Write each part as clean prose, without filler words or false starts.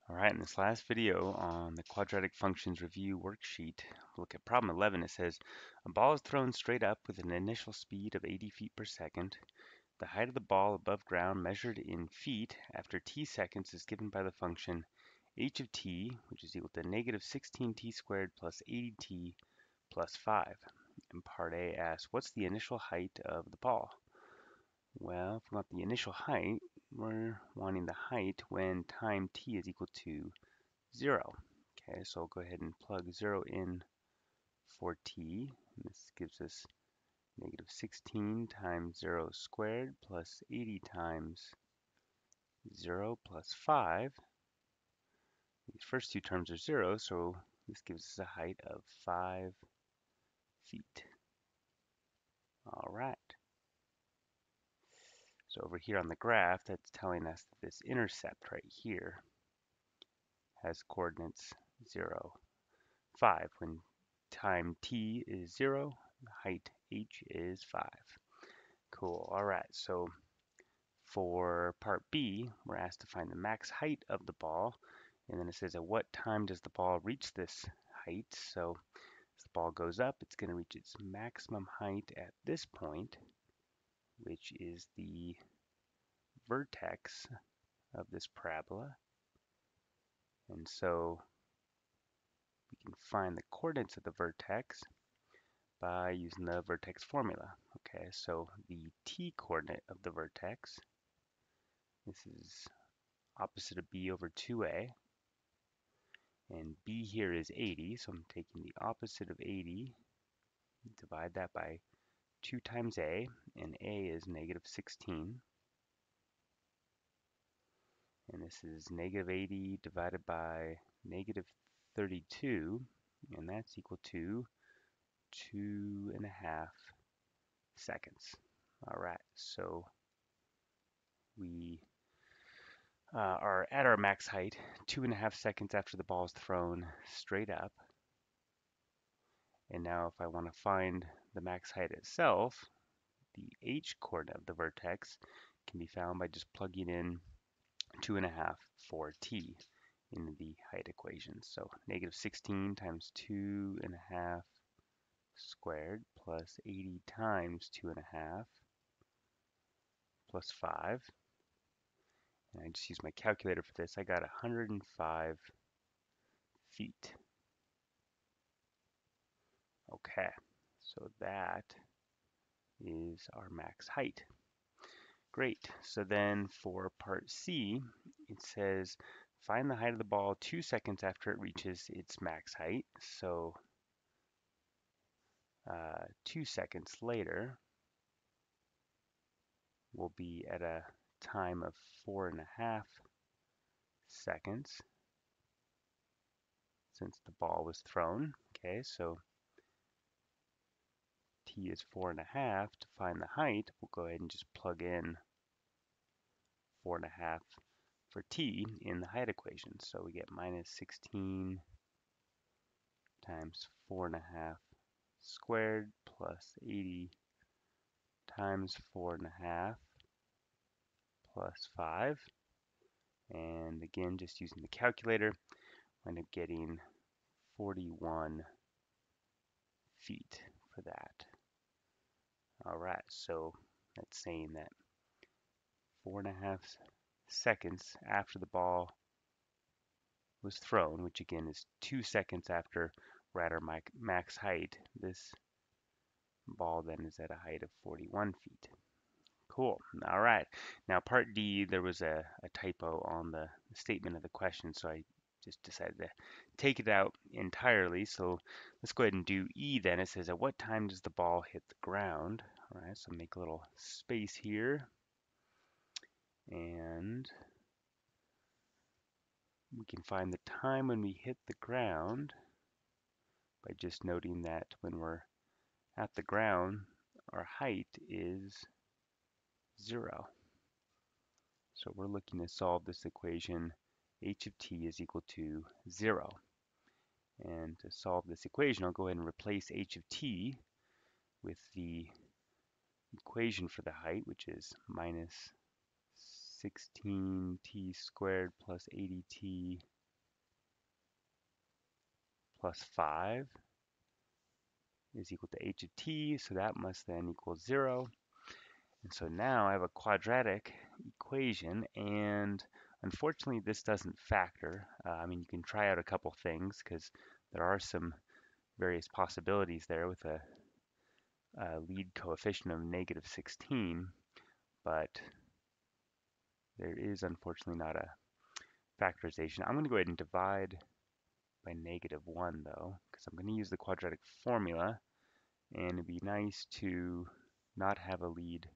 Alright, in this last video on the Quadratic Functions Review worksheet, look at problem 11. It says, a ball is thrown straight up with an initial speed of 80 feet per second. The height of the ball above ground measured in feet after t seconds is given by the function h of t, which is equal to negative 16t squared plus 80t plus 5. And part A asks, what's the initial height of the ball? Well, if we want the initial height, we're wanting the height when time t is equal to 0. Okay, so I'll go ahead and plug 0 in for t. And this gives us negative 16 times 0 squared plus 80 times 0 plus 5. These first two terms are 0, so this gives us a height of 5 feet. All right. So over here on the graph, that's telling us that this intercept right here has coordinates 0, 5. When time t is 0, the height h is 5. Cool. All right. So for part B, we're asked to find the max height of the ball. And then it says at what time does the ball reach this height? So as the ball goes up, it's going to reach its maximum height at this point, which is the vertex of this parabola. And so we can find the coordinates of the vertex by using the vertex formula. Okay, so the t coordinate of the vertex, this is opposite of b over 2a, and b here is 80, so I'm taking the opposite of 80, divide that by 2 times a, and a is negative 16, and this is negative 80 divided by negative 32, and that's equal to 2.5 seconds. All right, so we are at our max height 2.5 seconds after the ball is thrown straight up. And now if I want to find the max height itself, the h coordinate of the vertex can be found by just plugging in 2.5 for t in the height equation. So negative 16 times 2.5 squared plus 80 times 2.5 plus 5. And I just use my calculator for this. I got 105 feet. Okay, so that is our max height. Great. So then for part C, it says find the height of the ball 2 seconds after it reaches its max height. So 2 seconds later will be at a time of 4.5 seconds since the ball was thrown. Okay, so t is 4.5. To find the height, we'll go ahead and just plug in 4.5 for t in the height equation. So we get minus 16 times 4.5 squared plus 80 times 4.5 plus 5. And again, just using the calculator, I end up getting 41 feet for that. All right, so that's saying that 4.5 seconds after the ball was thrown, which again is 2 seconds after we're at our max height, this ball then is at a height of 41 feet. Cool. All right. Now, part D, there was a typo on the statement of the question, so I just decided to take it out entirely. So let's go ahead and do E then. It says, at what time does the ball hit the ground? All right, so make a little space here. And we can find the time when we hit the ground by just noting that when we're at the ground, our height is 0. So we're looking to solve this equation, h of t is equal to 0. And to solve this equation, I'll go ahead and replace h of t with the equation for the height, which is minus 16t squared plus 80t plus 5 is equal to h of t, so that must then equal 0. And so now I have a quadratic equation, and unfortunately this doesn't factor. I mean, you can try out a couple things because there are some various possibilities there with a lead coefficient of negative 16, but there is unfortunately not a factorization. I'm going to go ahead and divide by negative 1 though, because I'm going to use the quadratic formula, and it'd be nice to not have a lead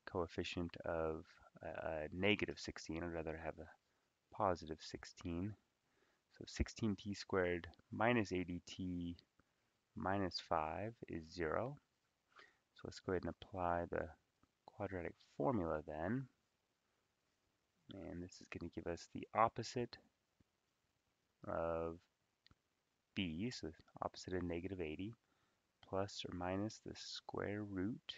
coefficient of negative 16. I'd rather have a positive 16. So 16t squared minus 80t minus 5 is 0. So let's go ahead and apply the quadratic formula then. And this is going to give us the opposite of b, so opposite of negative 80, plus or minus the square root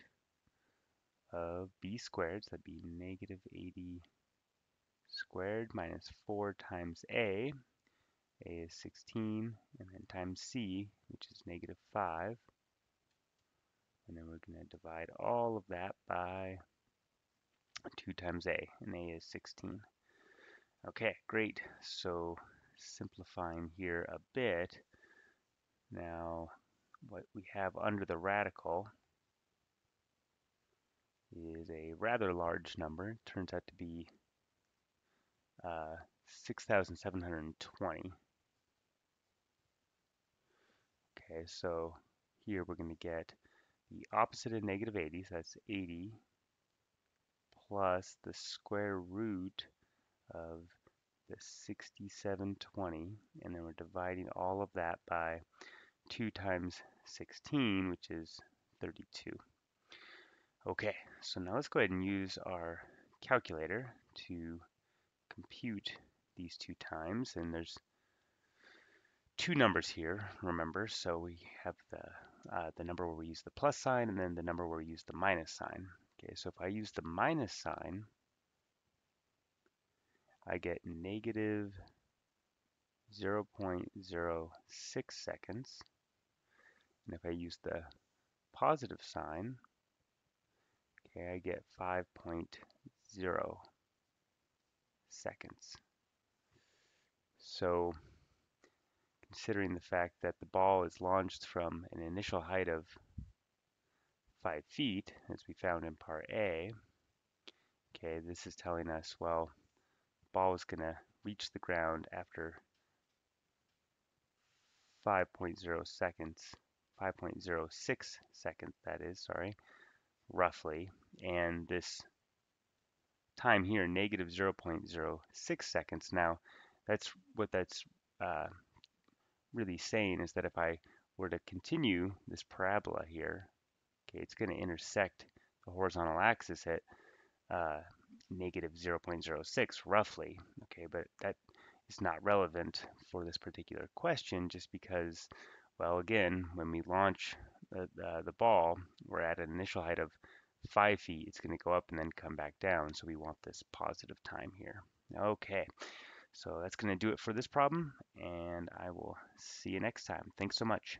of b squared, so that'd be negative 80 squared minus 4 times a is 16, and then times c, which is negative 5. And then we're going to divide all of that by 2 times a, and a is 16. Okay, great. So simplifying here a bit, now what we have under the radical is a rather large number. It turns out to be 6,720. Okay, so here we're going to get the opposite of negative 80, so that's 80, plus the square root of the 6720, and then we're dividing all of that by 2 times 16, which is 32. Okay, so now let's go ahead and use our calculator to compute these two times, and there's two numbers here, remember, so we have the number where we use the plus sign and then the number where we use the minus sign. Okay, so if I use the minus sign, I get negative 0.06 seconds, and if I use the positive sign, okay, I get 5.0 seconds. So considering the fact that the ball is launched from an initial height of 5 feet, as we found in part A, okay, this is telling us, well, the ball is going to reach the ground after 5.0 seconds, 5.06 seconds, that is, sorry, roughly, and this time here, negative 0.06 seconds. Now, that's what that's really saying is that if I were to continue this parabola here, okay, it's going to intersect the horizontal axis at negative 0.06 roughly, okay, but that is not relevant for this particular question just because, well, again, when we launch the ball, we're at an initial height of 5 feet. It's going to go up and then come back down, so we want this positive time here. Okay, so that's going to do it for this problem, and I will see you next time. Thanks so much.